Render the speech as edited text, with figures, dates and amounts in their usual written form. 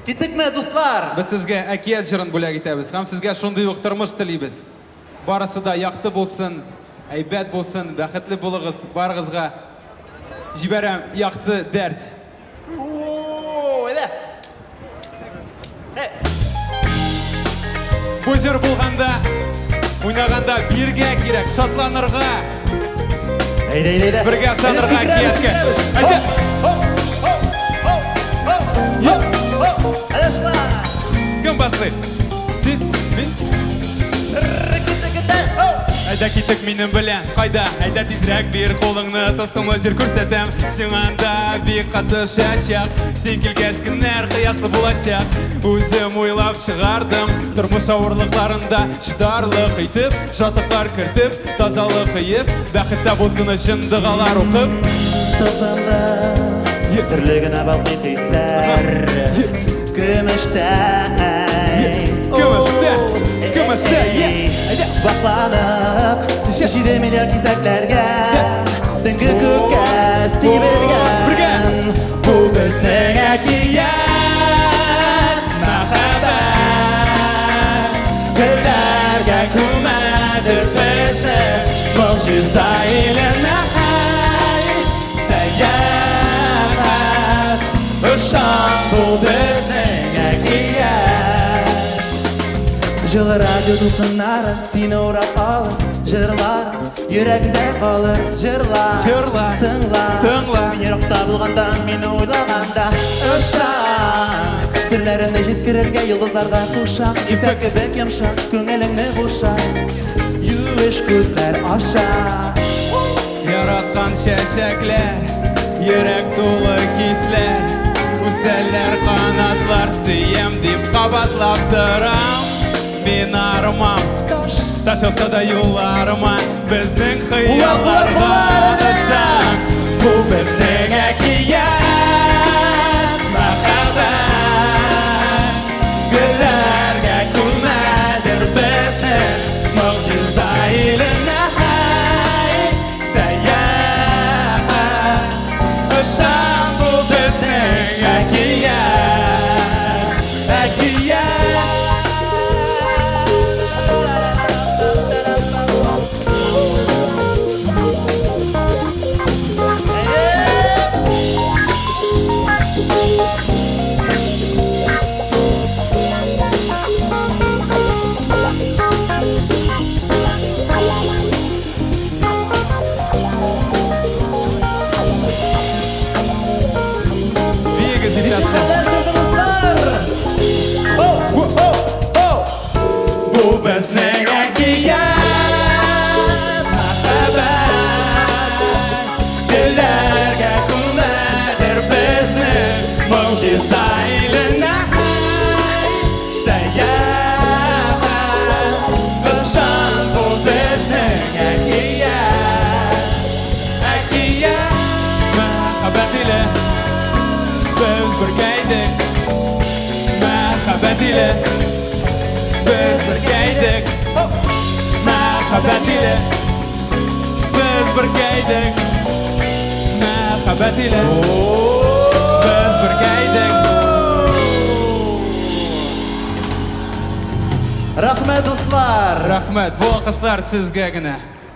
Кеттікме, достар? Біз сізге әкият жырын бүләк етеміз. Һәм сізге шундый ук тормыш телибез. Барысы да яқты болсын, әйбәт болсын, бәхетле булыгыз, барыгызга җибәрәм яқты дәрт. Бу җыр булганда, уйнаганда биргә кирәк, шатланырга. Бергә шатланырга кирәк. Кем башлый? Син, мин? Әйдә китек минем белән, кайда? Әйдә тизрәк бир кулыңны, тылсымлы җир күрсәтәм. Сиңанда бик каты шәчәк, син килгәч көннәр кояшлы булачак. Үзем уйлап чыгардым, тормыш авырлыкларында чыдарлык итеп, шатлыклар кертеп, тазалык кыеп, бәхеттә булсын өчен дугалар укып. Тазалык, серлегенә балкый хисләр, Көмештәй, бакланып, җиде миллион кисәкләргә, төнге күккә сибелгән. Бу безнең әкият, мәхәббәт, гөлләргә күмәдер безне, могҗиза иленә сәяхәт, ышан бу безнең әкият. Жылы радио дулкыннары сине урап алыр, жырлар йөрәгеңдә калыр, жырла, тыңла. Мин еракта булганда, мине уйлаганда, ышан, серләремне җиткерергә йолдызларга кушам, ипәк кебек йомшак, күңелеңне кушам, юеш күзләр аша. Яраткан чәчәкләр, йөрәк тулы хисләр, үсәләр канатлар, сөям дип кабатлап торам. Мин армам, таш яуса да юлларыма, безнең хыялларга ышан. Бу безнең әкият, мәхәббәт, гөлләргә күмәдер безне, могҗиза иленә сәяхәт, ышан бу безнең әкият, әкият. Бу безнең әкият, мәхәббәт, гөлләргә күмәдер безне, могҗиза иленә сәяхәт, ышан бу безнең әкият, әкият. Мәхәббәт иле без бергә идек, мәхәббәт иле biz birga edik, мәхәббәт иле biz birga edik, мәхәббәт иле biz birga edik. Рәхмәт, дуслар. Рәхмәт, бу алкышлар сезгә генә.